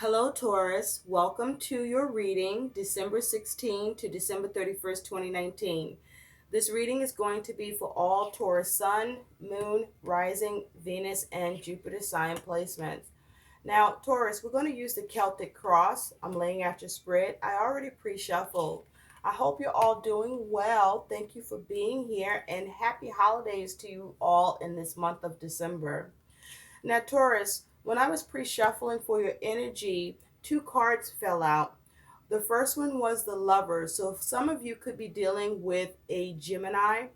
Hello, Taurus. Welcome to your reading, December 16 to December 31st, 2019. This reading is going to be for all Taurus Sun, Moon, Rising, Venus, and Jupiter sign placements. Now, Taurus, we're going to use the Celtic cross. I'm laying out your spread. I already pre-shuffled. I hope you're all doing well. Thank you for being here, and happy holidays to you all in this month of December. Now, Taurus, when I was pre-shuffling for your energy, two cards fell out. The first one was the Lovers. So some of you could be dealing with a Gemini,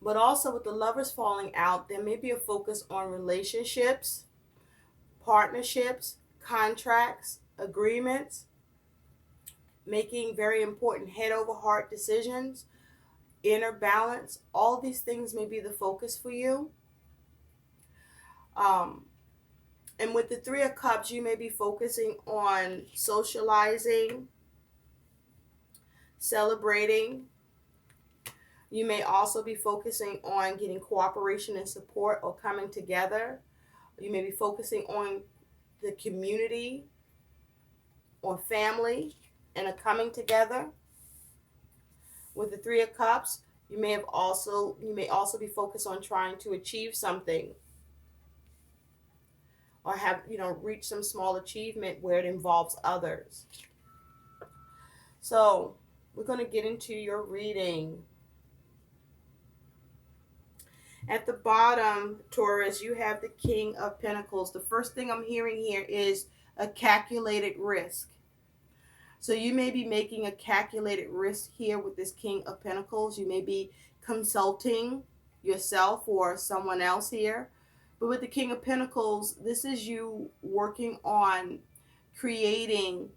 but also with the Lovers falling out, there may be a focus on relationships, partnerships, contracts, agreements, making very important head over heart decisions, inner balance. All these things may be the focus for you. Um, And with the Three of Cups, you may be focusing on socializing, celebrating. You may also be focusing on getting cooperation and support or coming together. You may be focusing on the community or family and a coming together. With the Three of Cups, you may also be focused on trying to achieve something or have reach some small achievement where it involves others. So we're going to get into your reading. At the bottom, Taurus, you have the King of Pentacles. The first thing I'm hearing here is a calculated risk. So you may be making a calculated risk here with this King of Pentacles. You may be consulting yourself or someone else here. But with the King of Pentacles, this is you working on creating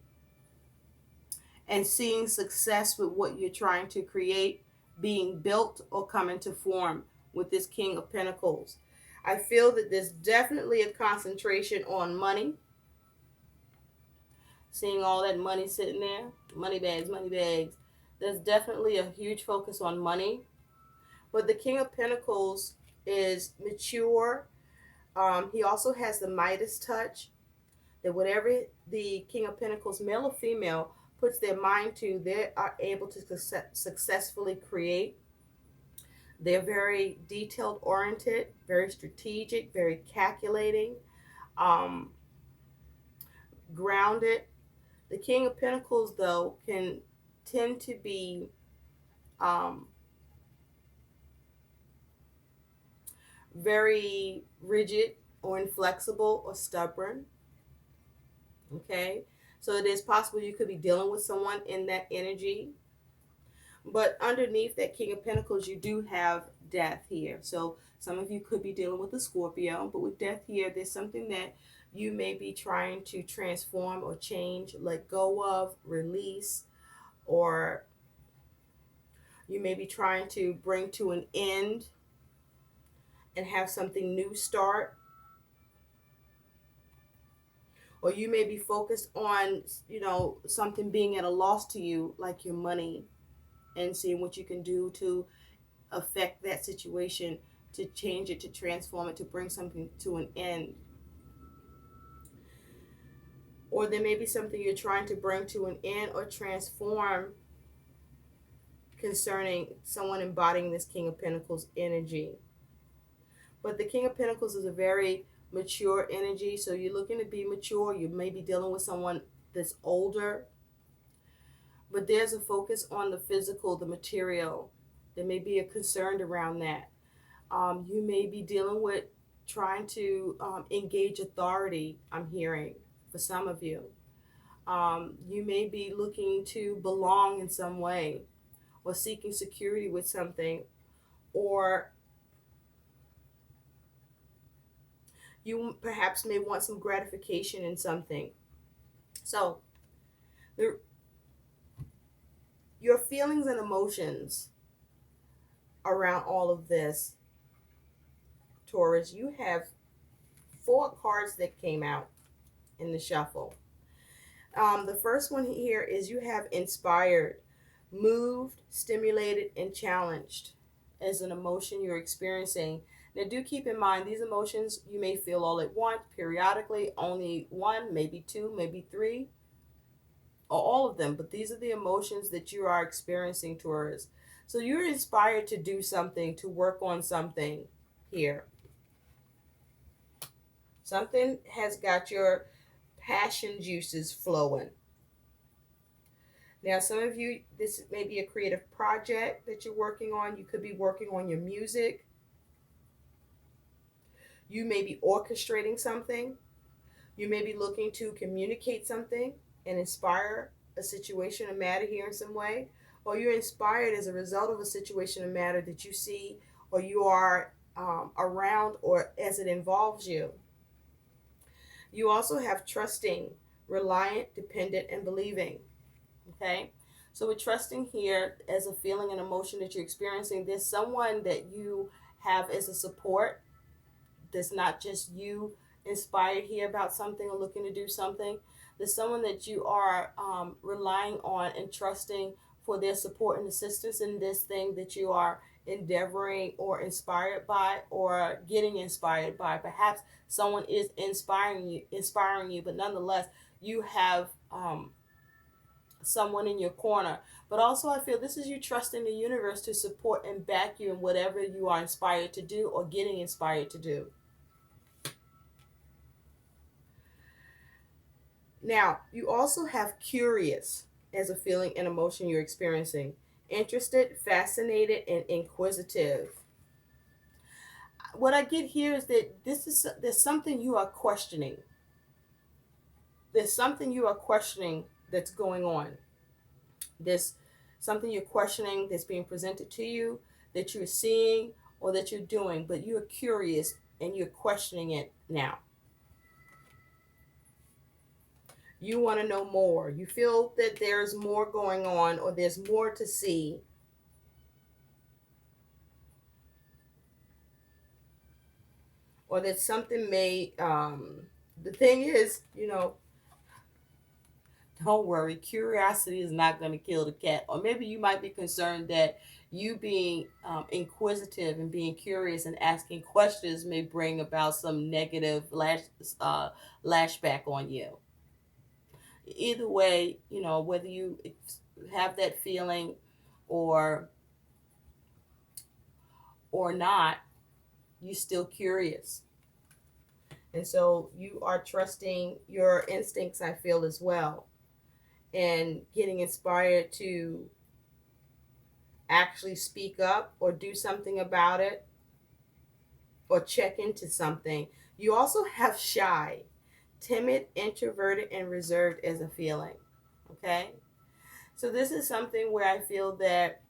and seeing success with what you're trying to create being built or coming to form with this King of Pentacles. I feel that there's definitely a concentration on money. Seeing all that money sitting there, money bags, money bags. There's definitely a huge focus on money. But the King of Pentacles is mature. He also has the Midas touch, that whatever the King of Pentacles, male or female, puts their mind to, they are able to successfully create. They're very detailed oriented, very strategic, very calculating, um, grounded. The King of Pentacles, though, can tend to be um, very rigid or inflexible or stubborn. Okay, so it is possible you could be dealing with someone in that energy. But underneath that King of Pentacles, you do have death here. So some of you could be dealing with a Scorpio, but with death here, there's something that you may be trying to transform or change, let go of, release, or you may be trying to bring to an end and have something new start. Or you may be focused on, something being at a loss to you, like your money, and seeing what you can do to affect that situation, to change it, to transform it, to bring something to an end. Or there may be something you're trying to bring to an end or transform concerning someone embodying this King of Pentacles energy. But the King of Pentacles is a very mature energy, so you're looking to be mature. You may be dealing with someone that's older, but there's a focus on the physical, the material. There may be a concern around that. You may be dealing with trying to engage authority, I'm hearing, for some of you. You may be looking to belong in some way or seeking security with something, or you perhaps may want some gratification in something. So your feelings and emotions around all of this, Taurus, you have 4 cards that came out in the shuffle. The first one here is you have inspired, moved, stimulated, and challenged as an emotion you're experiencing. Now, do keep in mind these emotions you may feel all at once, periodically, only one, maybe two, maybe three, or all of them. But these are the emotions that you are experiencing, Taurus. So you're inspired to do something, to work on something here. Something has got your passion juices flowing. Now, some of you, this may be a creative project that you're working on. You could be working on your music. You may be orchestrating something. You may be looking to communicate something and inspire a situation, a matter here in some way. Or you're inspired as a result of a situation, a matter that you see or you are around, or as it involves you. You also have trusting, reliant, dependent, and believing. Okay? So with trusting here as a feeling and emotion that you're experiencing, there's someone that you have as a support. That's not just you inspired here about something or looking to do something. There's someone that you are relying on and trusting for their support and assistance in this thing that you are endeavoring or inspired by or getting inspired by. Perhaps someone is inspiring you, but nonetheless, you have someone in your corner. But also, I feel this is you trusting the universe to support and back you in whatever you are inspired to do or getting inspired to do. Now, you also have curious as a feeling and emotion you're experiencing. Interested, fascinated, and inquisitive. What I get here is that there's something you are questioning. There's something you are questioning that's going on. There's something you're questioning that's being presented to you, that you're seeing or that you're doing, but you're curious and you're questioning it now. You want to know more. You feel that there's more going on or there's more to see. Or that something may, the thing is, don't worry, curiosity is not going to kill the cat. Or maybe you might be concerned that you being inquisitive and being curious and asking questions may bring about some negative lashback on you. Either way, whether you have that feeling or not, you're still curious. And so you are trusting your instincts, I feel, as well, and getting inspired to actually speak up or do something about it or check into something. You also have shy, timid, introverted, and reserved as a feeling. Okay? So this is something where I feel that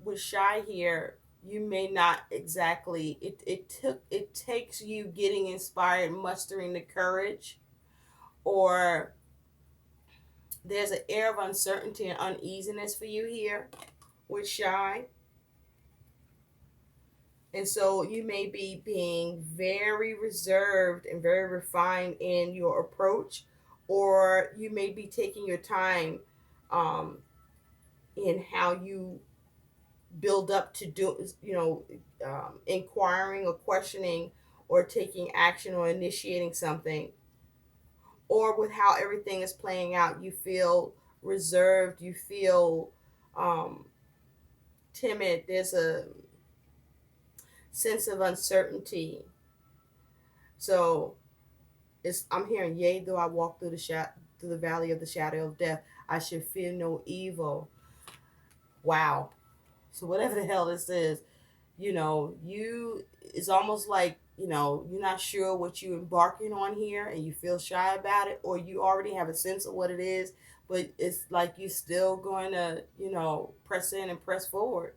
with shy here, you may not exactly it takes you getting inspired, mustering the courage, or there's an air of uncertainty and uneasiness for you here with shy. And so you may be being very reserved and very refined in your approach, or you may be taking your time in how you build up to do, inquiring or questioning or taking action or initiating something. Or with how everything is playing out, you feel reserved, you feel timid. There's a sense of uncertainty. So I'm hearing, yea, though I walk through the valley of the shadow of death, I should fear no evil. Wow. So whatever the hell this is, it's almost like, you're not sure what you're embarking on here and you feel shy about it, or you already have a sense of what it is, but it's like you're still going to, press in and press forward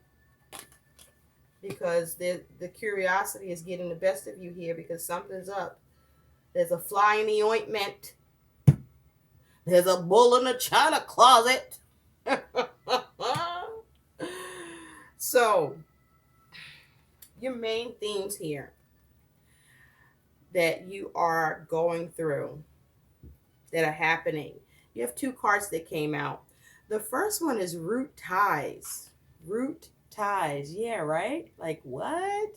because the curiosity is getting the best of you here because something's up. There's a fly in the ointment. There's a bull in the china closet. So, your main themes here that you are going through, that are happening. You have two cards that came out. The first one is root ties. Root ties. Yeah, right? Like what?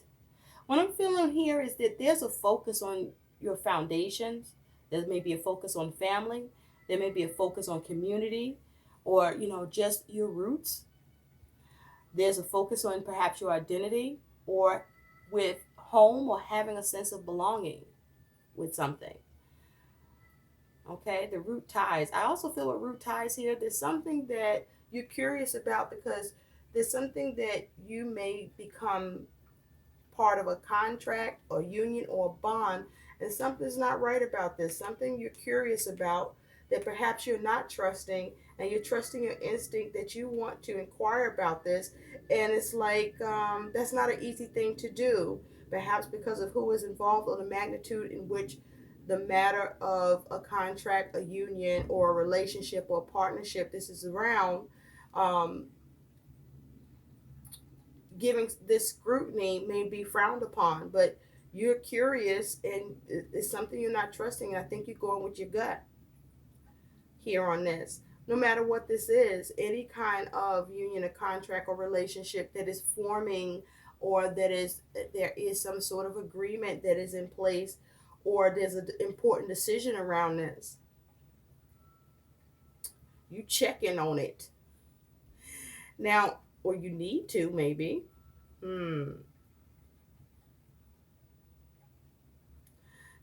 What I'm feeling here is that there's a focus on your foundations. There may be a focus on family. There may be a focus on community or, just your roots. There's a focus on perhaps your identity or with home or having a sense of belonging with something. Okay, the root ties. I also feel with root ties here, there's something that you're curious about because there's something that you may become part of a contract or union or bond, and something's not right about this. Something you're curious about that perhaps you're not trusting, and you're trusting your instinct that you want to inquire about this, and it's like that's not an easy thing to do. Perhaps because of who is involved or the magnitude in which the matter of a contract, a union, or a relationship or a partnership this is around. Um, Giving this scrutiny may be frowned upon, but you're curious and it's something you're not trusting. And I think you're going with your gut here on this. No matter what this is, any kind of union, a contract, or relationship that is forming, or there is some sort of agreement that is in place, or there's an important decision around this, you check in on it now, or you need to maybe. Hmm.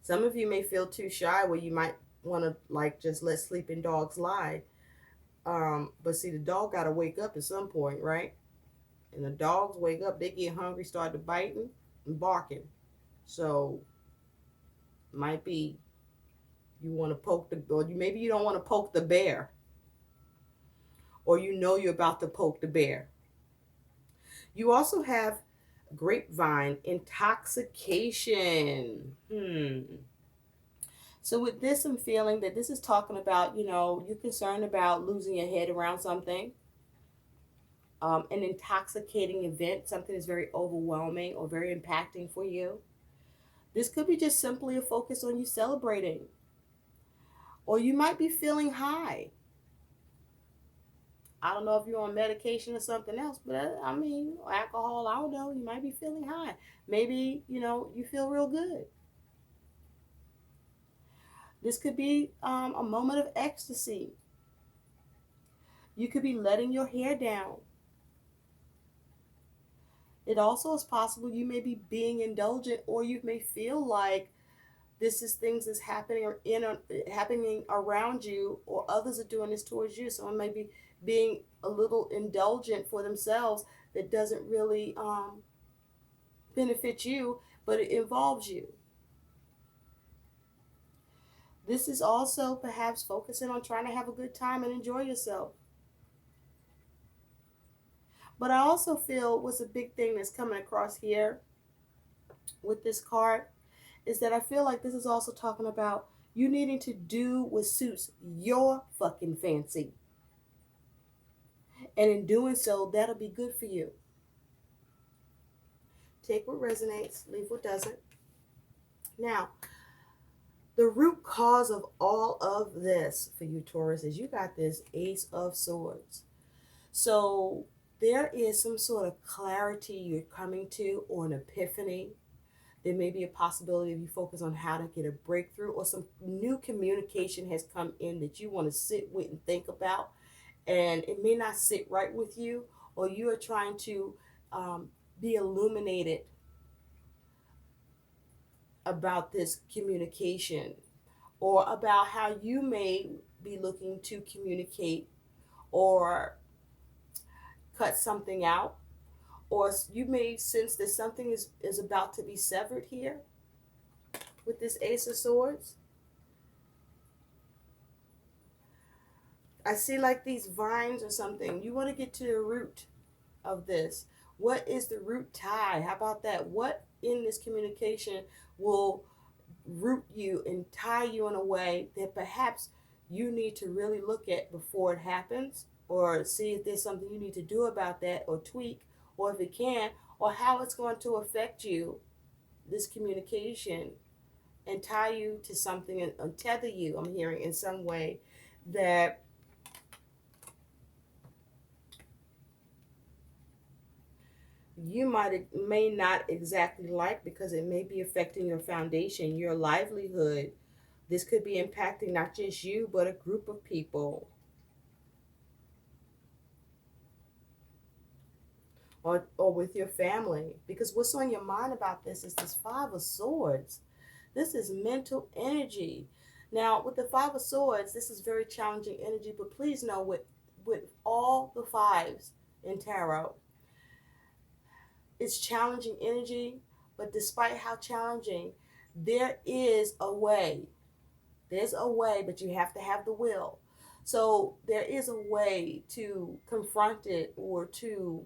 Some of you may feel too shy where you might want to like just let sleeping dogs lie. But see, the dog got to wake up at some point, right? And the dogs wake up, they get hungry, start to biting and barking. So might be you want to poke the, or maybe you don't want to poke the bear, or you're about to poke the bear. You also have grapevine intoxication. So with this, I'm feeling that this is talking about, you're concerned about losing your head around something, an intoxicating event, something that's very overwhelming or very impacting for you. This could be just simply a focus on you celebrating, or you might be feeling high. I don't know if you're on medication or something else, but I mean, alcohol, I don't know, you might be feeling high. Maybe, you feel real good. This could be a moment of ecstasy. You could be letting your hair down. It also is possible you may be being indulgent, or you may feel like this is things that's happening or happening around you, or others are doing this towards you. Someone may be being a little indulgent for themselves that doesn't really benefit you, but it involves you. This is also perhaps focusing on trying to have a good time and enjoy yourself. But I also feel what's a big thing that's coming across here with this card is that I feel like this is also talking about you needing to do what suits your fucking fancy. And in doing so, that'll be good for you. Take what resonates, leave what doesn't. Now, the root cause of all of this for you, Taurus, is you got this Ace of Swords. So there is some sort of clarity you're coming to, or an epiphany. There may be a possibility if you focus on how to get a breakthrough, or some new communication has come in that you want to sit with and think about. And it may not sit right with you, or you are trying to be illuminated about this communication, or about how you may be looking to communicate or cut something out, or you may sense that something is about to be severed here with this Ace of Swords. I see like these vines or something. You want to get to the root of this. What is the root tie? How about that? What in this communication will root you and tie you in a way that perhaps you need to really look at before it happens, or see if there's something you need to do about that, or tweak, or if it can, or how it's going to affect you, this communication, and tie you to something and tether you, I'm hearing, in some way that you may not exactly like, because it may be affecting your foundation, your livelihood. This could be impacting not just you, but a group of people, or with your family. Because what's on your mind about this is this Five of Swords. This is mental energy. Now, with the Five of Swords, this is very challenging energy, but please know, with all the fives in tarot, it's challenging energy, but despite how challenging, there is a way. There's a way, but you have to have the will. So there is a way to confront it, or to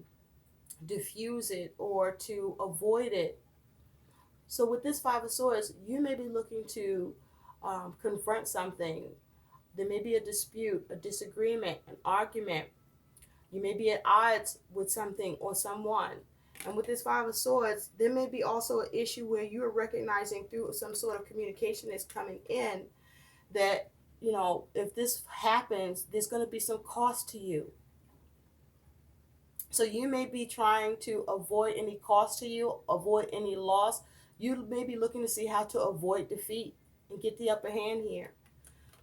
diffuse it, or to avoid it. So with this Five of Swords, you may be looking to confront something. There may be a dispute, a disagreement, an argument. You may be at odds with something or someone. And with this Five of Swords, there may be also an issue where you are recognizing through some sort of communication that's coming in that, if this happens, there's going to be some cost to you. So you may be trying to avoid any cost to you, avoid any loss. You may be looking to see how to avoid defeat and get the upper hand here.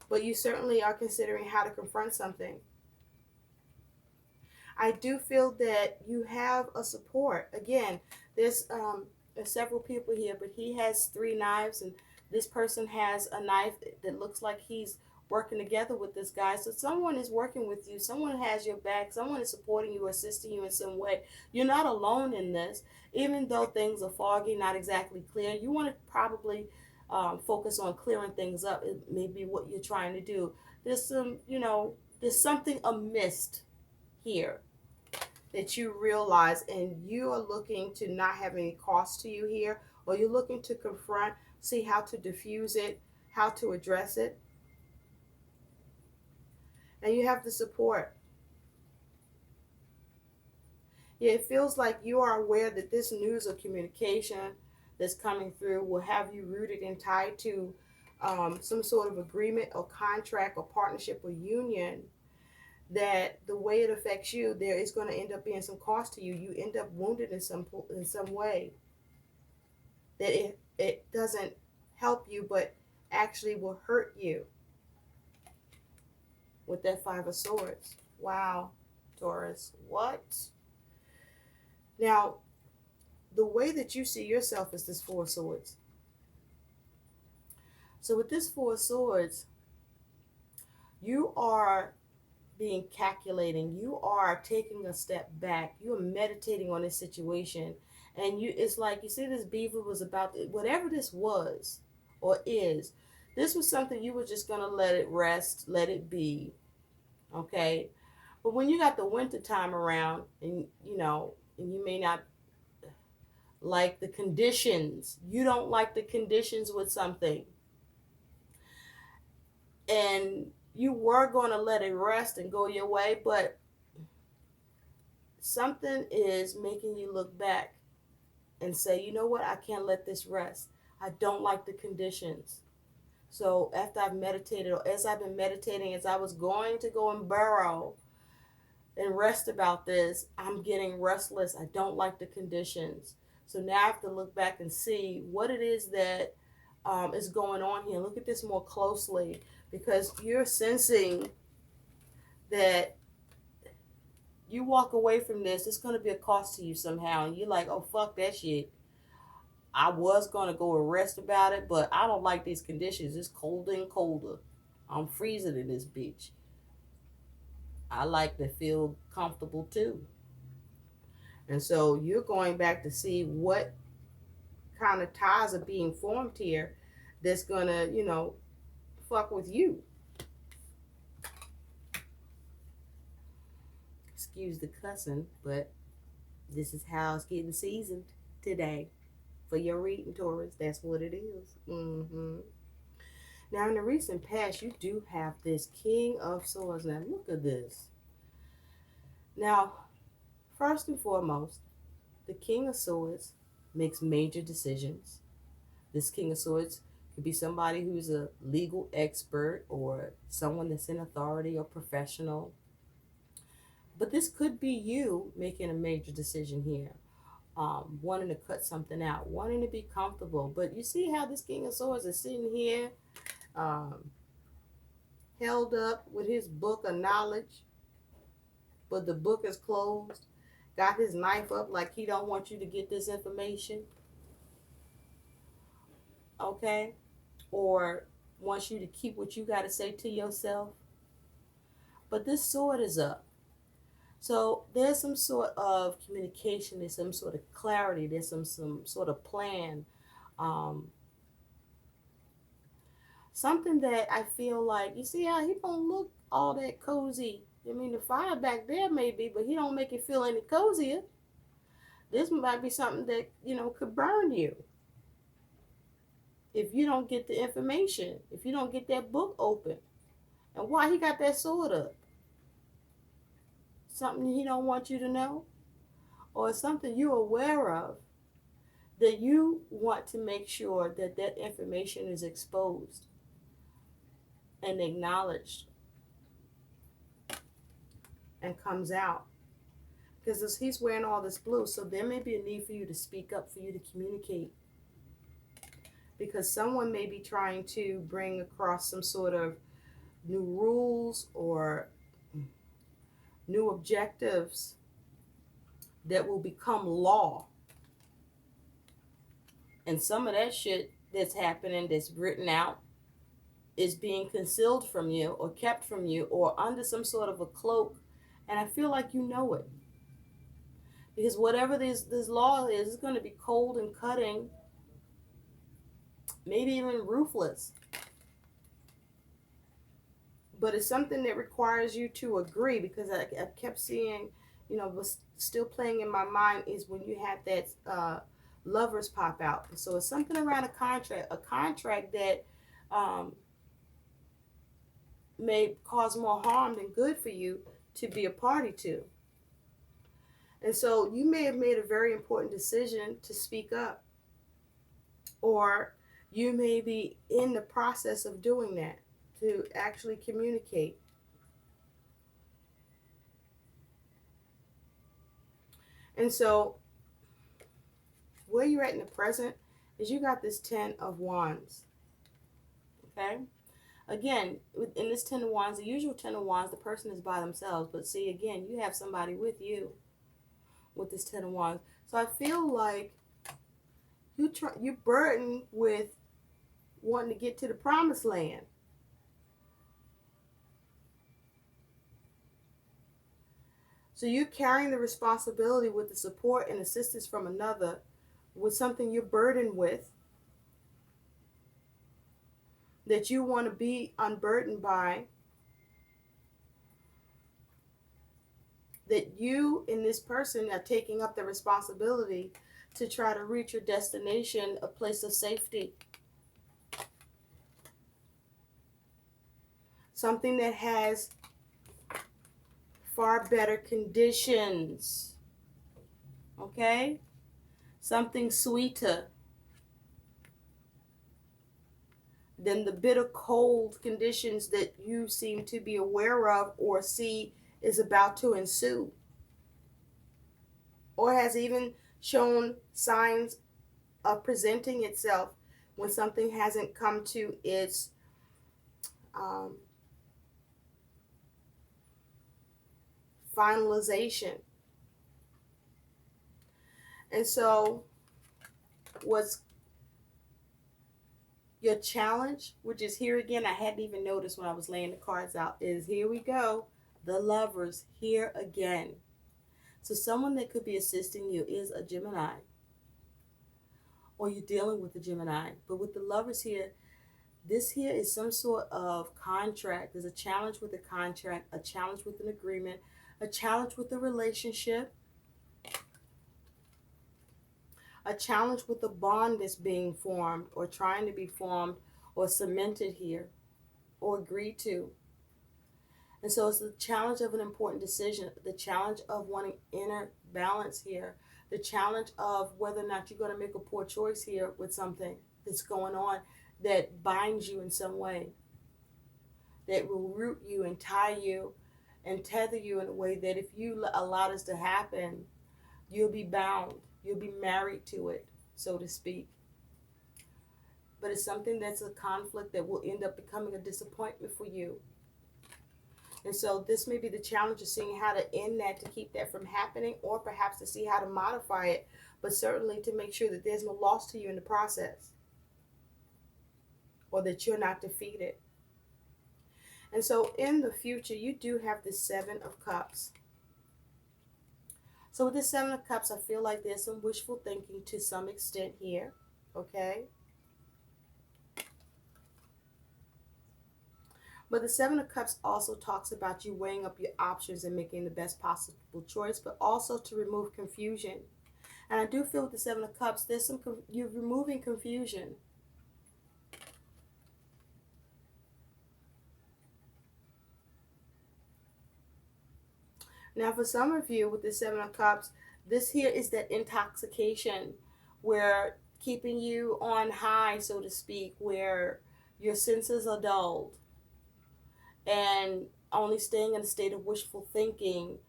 But you certainly are considering how to confront something. I do feel that you have a support. Again, there's several people here, but he has three knives, and this person has a knife that looks like he's working together with this guy. So someone is working with you. Someone has your back. Someone is supporting you, assisting you in some way. You're not alone in this. Even though things are foggy, not exactly clear, you want to probably focus on clearing things up. It may be what you're trying to do. There's something amiss here that you realize, and you are looking to not have any cost to you here, or you're looking to confront, see how to diffuse it, how to address it. And you have the support. Yeah, it feels like you are aware that this news or communication that's coming through will have you rooted and tied to some sort of agreement or contract or partnership or union, that the way it affects you, there is going to end up being some cost to you. You end up wounded in some way, that it doesn't help you, but actually will hurt you. With that Five of Swords, wow, Taurus, what? Now, the way that you see yourself is this Four of Swords. So with this Four of Swords, you are being calculating. You are taking a step back. You are meditating on this situation. And it's like, you see, this beaver was about, whatever this was or is, this was something you were just going to let it rest, let it be. Okay? But when you got the winter time around, and you may not like the conditions, you don't like the conditions with something, and you were going to let it rest and go your way, but something is making you look back and say, you know what, I can't let this rest. I don't like the conditions. So after I've meditated, or as I've been meditating, as I was going to go and burrow and rest about this, I'm getting restless. I don't like the conditions. So now I have to look back and see what it is that is going on here. Look at this more closely, because you're sensing that you walk away from this, it's going to be a cost to you somehow. And you're like, oh, fuck that shit. I was going to go and rest about it, but I don't like these conditions. It's colder and colder. I'm freezing in this bitch. I like to feel comfortable too. And so you're going back to see what kind of ties are being formed here that's going to, fuck with you. Excuse the cussing, but this is how it's getting seasoned today for your reading, Taurus. That's what it is. Now, in the recent past, you do have this King of Swords. Now, look at this. Now, first and foremost, the King of Swords makes major decisions. This King of Swords could be somebody who's a legal expert, or someone that's in authority or professional. But this could be you making a major decision here. wanting to cut something out, wanting to be comfortable. But you see how this King of Swords is sitting here, um, held up with his book of knowledge, but the book is closed. Got his knife up like he don't want you to get this information, okay? Or wants you to keep what you got to say to yourself. But this sword is up. So there's some sort of communication, there's some sort of clarity, there's some sort of plan. Um, Something that I feel like, you see how he don't look all that cozy. I mean, the fire back there may be, but he don't make it feel any cozier. This might be something that, could burn you if you don't get the information, if you don't get that book open. And why he got that sword up? Something he don't want you to know? Or something you're aware of that you want to make sure that that information is exposed and acknowledged and comes out. Because he's wearing all this blue, so there may be a need for you to speak up, for you to communicate. Because someone may be trying to bring across some sort of new rules or new objectives that will become law. And some of that shit that's happening, that's written out, is being concealed from you or kept from you or under some sort of a cloak. And I feel like you know it. Because whatever this law is, it's going to be cold and cutting, maybe even ruthless. But it's something that requires you to agree, because I kept seeing, what's still playing in my mind is when you have that lovers pop out. So it's something around a contract that may cause more harm than good for you to be a party to. And so you may have made a very important decision to speak up, or you may be in the process of doing that, to actually communicate. And so where you're at in the present is you got this 10 of Wands. Okay? Again, in this 10 of Wands, the usual 10 of Wands, the person is by themselves. But see, again, you have somebody with you with this 10 of Wands. So I feel like you're burdened with wanting to get to the promised land. So you're carrying the responsibility with the support and assistance from another, with something you're burdened with, that you want to be unburdened by, that you and this person are taking up the responsibility to try to reach your destination, a place of safety. Something that has far better conditions. Okay? Something sweeter than the bitter cold conditions that you seem to be aware of or see is about to ensue, or has even shown signs of presenting itself when something hasn't come to its finalization. And so what's your challenge, which is here again, I hadn't even noticed when I was laying the cards out, is here we go, the Lovers here again. So someone that could be assisting you is a Gemini, or you're dealing with a Gemini. But with the Lovers here, this here is some sort of contract. There's a challenge with a contract, a challenge with an agreement, a challenge with a relationship, a challenge with a bond that's being formed or trying to be formed or cemented here or agreed to. And so it's the challenge of an important decision, the challenge of wanting inner balance here, the challenge of whether or not you're going to make a poor choice here with something that's going on that binds you in some way, that will root you and tie you and tether you in a way that if you allow this to happen, you'll be bound. You'll be married to it, so to speak. But it's something that's a conflict that will end up becoming a disappointment for you. And so this may be the challenge of seeing how to end that to keep that from happening, or perhaps to see how to modify it, but certainly to make sure that there's no loss to you in the process, or that you're not defeated. And so in the future, you do have the Seven of Cups. So with the Seven of Cups, I feel like there's some wishful thinking to some extent here, okay? But the Seven of Cups also talks about you weighing up your options and making the best possible choice, but also to remove confusion. And I do feel with the Seven of Cups, you're removing confusion. Now, for some of you with the Seven of Cups, this here is that intoxication where keeping you on high, so to speak, where your senses are dulled and only staying in a state of wishful thinking,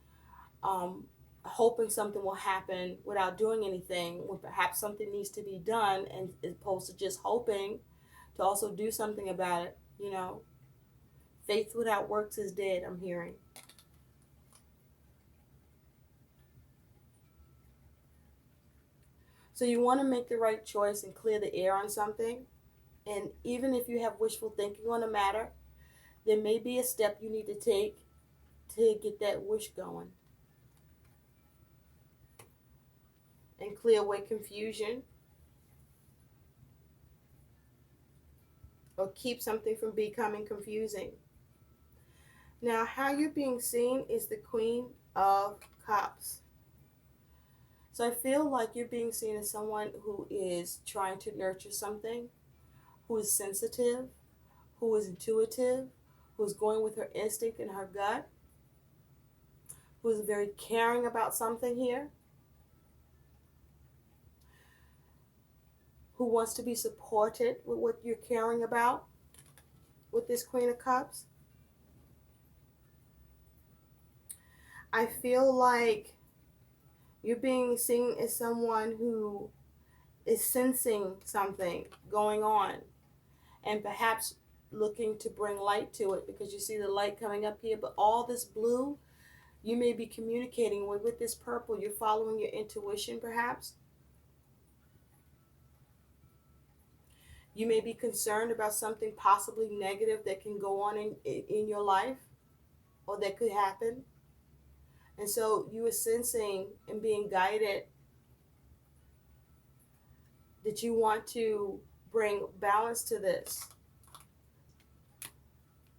hoping something will happen without doing anything, when perhaps something needs to be done, and as opposed to just hoping to also do something about it. Faith without works is dead, I'm hearing. So you want to make the right choice and clear the air on something. And even if you have wishful thinking on a matter, there may be a step you need to take to get that wish going and clear away confusion, or keep something from becoming confusing. Now, how you're being seen is the Queen of Cups. So I feel like you're being seen as someone who is trying to nurture something, who is sensitive, who is intuitive, who is going with her instinct and her gut, who is very caring about something here, who wants to be supported with what you're caring about with this Queen of Cups. I feel like you're being seen as someone who is sensing something going on and perhaps looking to bring light to it, because you see the light coming up here. But all this blue, you may be communicating with this purple. You're following your intuition, perhaps. You may be concerned about something possibly negative that can go on in your life, or that could happen. And so you are sensing and being guided that you want to bring balance to this.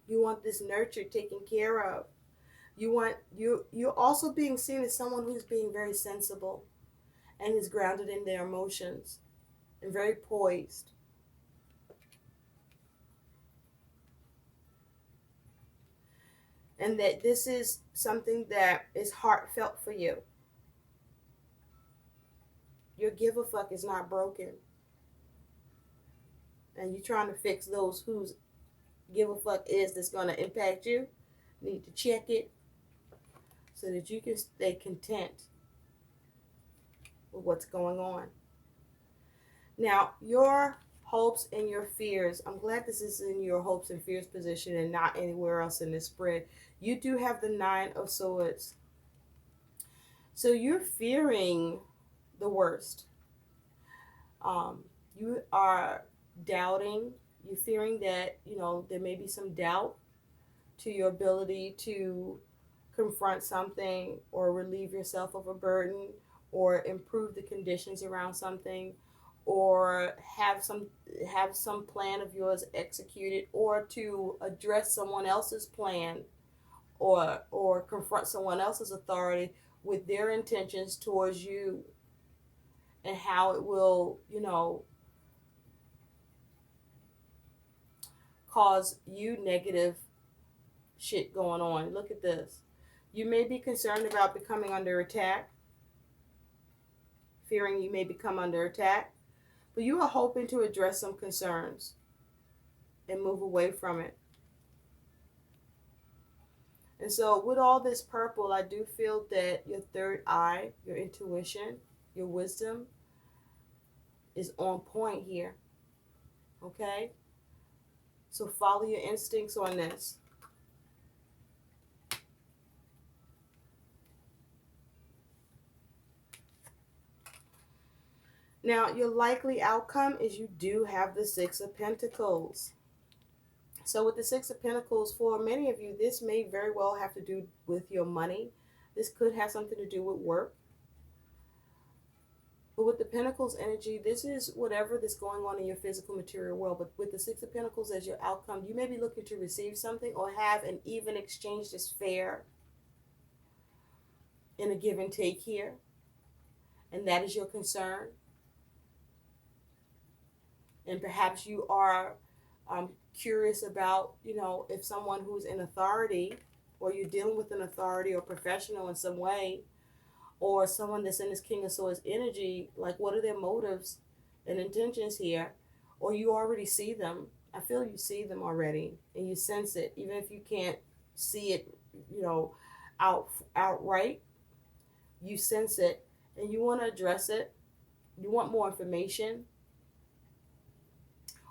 You want this nurture taken care of. You're also being seen as someone who's being very sensible and is grounded in their emotions and very poised. And that this is something that is heartfelt for you. Your give a fuck is not broken. And you're trying to fix those whose give a fuck is that's going to impact you. Need to check it so that you can stay content with what's going on. Now, your hopes and your fears, I'm glad this is in your hopes and fears position and not anywhere else in this spread. You do have the Nine of Swords. So you're fearing the worst. You are doubting. You're fearing that, there may be some doubt to your ability to confront something or relieve yourself of a burden or improve the conditions around something, or have some plan of yours executed, or to address someone else's plan, or confront someone else's authority with their intentions towards you, and how it will, cause you negative shit going on. Look at this. You may be concerned about becoming under attack, fearing you may become under attack, but you are hoping to address some concerns and move away from it. And so with all this purple, I do feel that your third eye, your intuition, Your wisdom is on point here. Okay? So follow your instincts on this. Now, your likely outcome is you do have the Six of Pentacles. So with the Six of Pentacles, for many of you, this may very well have to do with your money. This could have something to do with work. But with the Pentacles energy, this is whatever that's going on in your physical material world. But with the Six of Pentacles as your outcome, you may be looking to receive something or have an even exchange that's fair in a give and take here. And that is your concern. And perhaps you are curious about, if someone who's in authority, or you're dealing with an authority or professional in some way, or someone that's in this King of Swords energy, like what are their motives and intentions here? Or you already see them. I feel you see them already and you sense it, even if you can't see it, outright. You sense it and you want to address it. You want more information.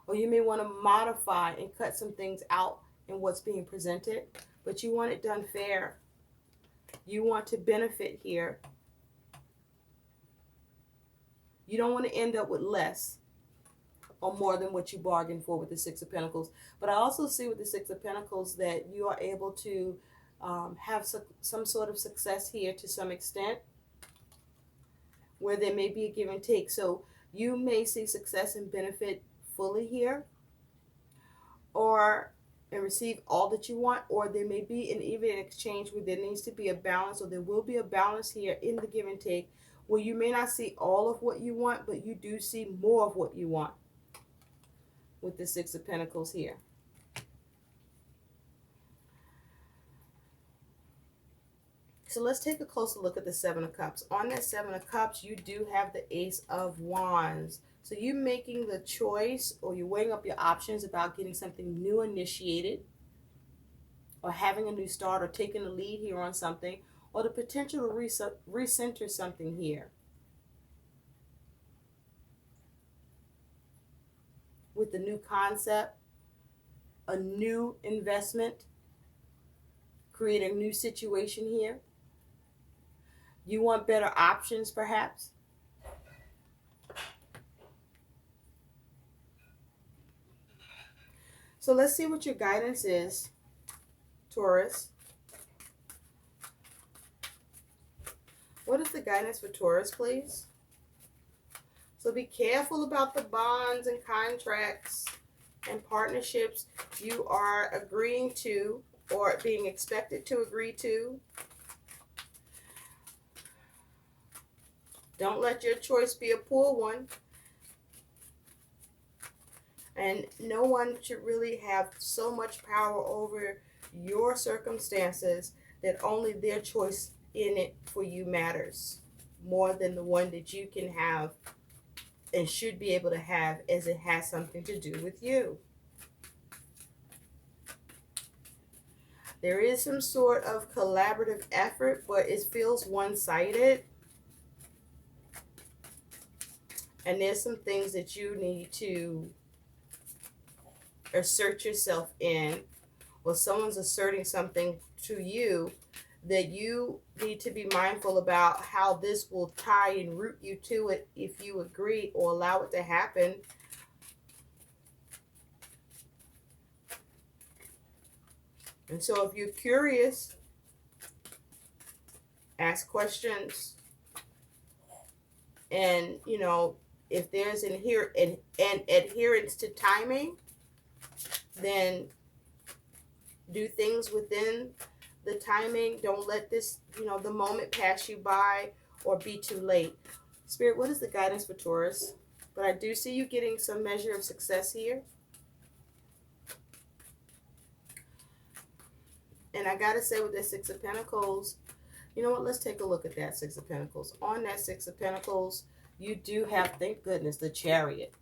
Or you may want to modify and cut some things out in what's being presented, but you want it done fair. You want to benefit here. You don't want to end up with less or more than what you bargained for with the Six of Pentacles. But I also see with the Six of Pentacles that you are able to have some sort of success here to some extent, where there may be a give and take. So you may see success and benefit fully here, and receive all that you want, or there may be an even exchange where there needs to be a balance, or there will be a balance here in the give and take, where you may not see all of what you want, but you do see more of what you want with the Six of Pentacles here. So let's take a closer look at the Seven of Cups. On that Seven of Cups, you do have the Ace of Wands. So you making the choice, or you're weighing up your options about getting something new initiated, or having a new start, or taking the lead here on something, or the potential to recenter something here. With the new concept, a new investment, create a new situation here. You want better options, perhaps. So let's see what your guidance is, Taurus. What is the guidance for Taurus, please? So be careful about the bonds and contracts and partnerships you are agreeing to or being expected to agree to. Don't let your choice be a poor one. And no one should really have so much power over your circumstances that only their choice in it for you matters more than the one that you can have and should be able to have, as it has something to do with you. There is some sort of collaborative effort, but it feels one-sided. And there's some things that you need to assert yourself in, or someone's asserting something to you that you need to be mindful about how this will tie and root you to it if you agree or allow it to happen. And so if you're curious, ask questions. And, if there's an adherence to timing, then do things within the timing. Don't let this, the moment pass you by or be too late. Spirit, what is the guidance for Taurus? But I do see you getting some measure of success here. And I got to say, with the Six of Pentacles, you know what? Let's take a look at that Six of Pentacles. On that Six of Pentacles, you do have, thank goodness, the Chariot.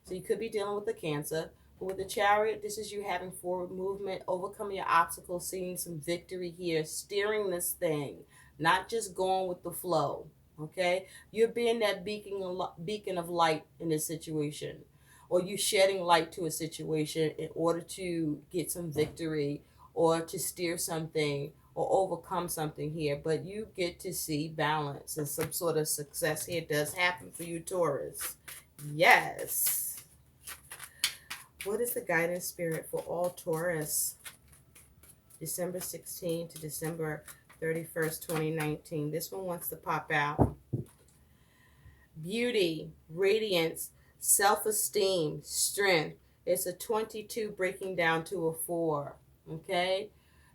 So you could be dealing with the Cancer. But with the Chariot, this is you having forward movement, overcoming your obstacles, seeing some victory here, steering this thing, not just going with the flow. Okay, you're being that beacon of light in this situation, or you shedding light to a situation in order to get some victory or to steer something or overcome something here. But you get to see balance and some sort of success here does happen for you, Taurus. Yes. What is the guidance spirit for all Taurus? December 16th to December 31st, 2019. This one wants to pop out. Beauty, radiance, self-esteem, strength. It's a 22 breaking down to a 4. Okay?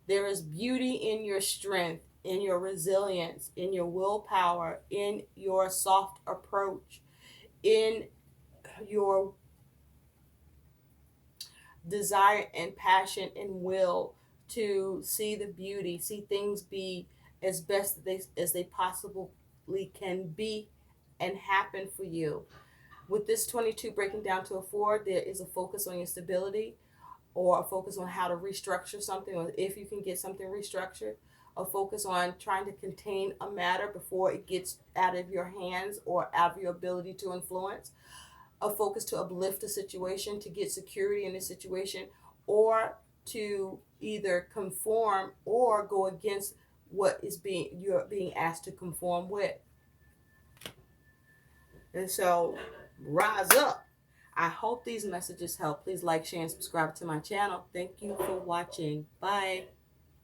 There is beauty in your strength, in your resilience, in your willpower, in your soft approach, in your desire and passion and will to see the beauty, see things be as best as they possibly can be and happen for you. With this 22 breaking down to a 4, there is a focus on your stability, or a focus on how to restructure something, or if you can get something restructured, a focus on trying to contain a matter before it gets out of your hands or out of your ability to influence, a focus to uplift a situation, to get security in a situation, or to either conform or go against what is you're being asked to conform with. And so rise up. I hope these messages help. Please like, share, and subscribe to my channel. Thank you for watching. Bye.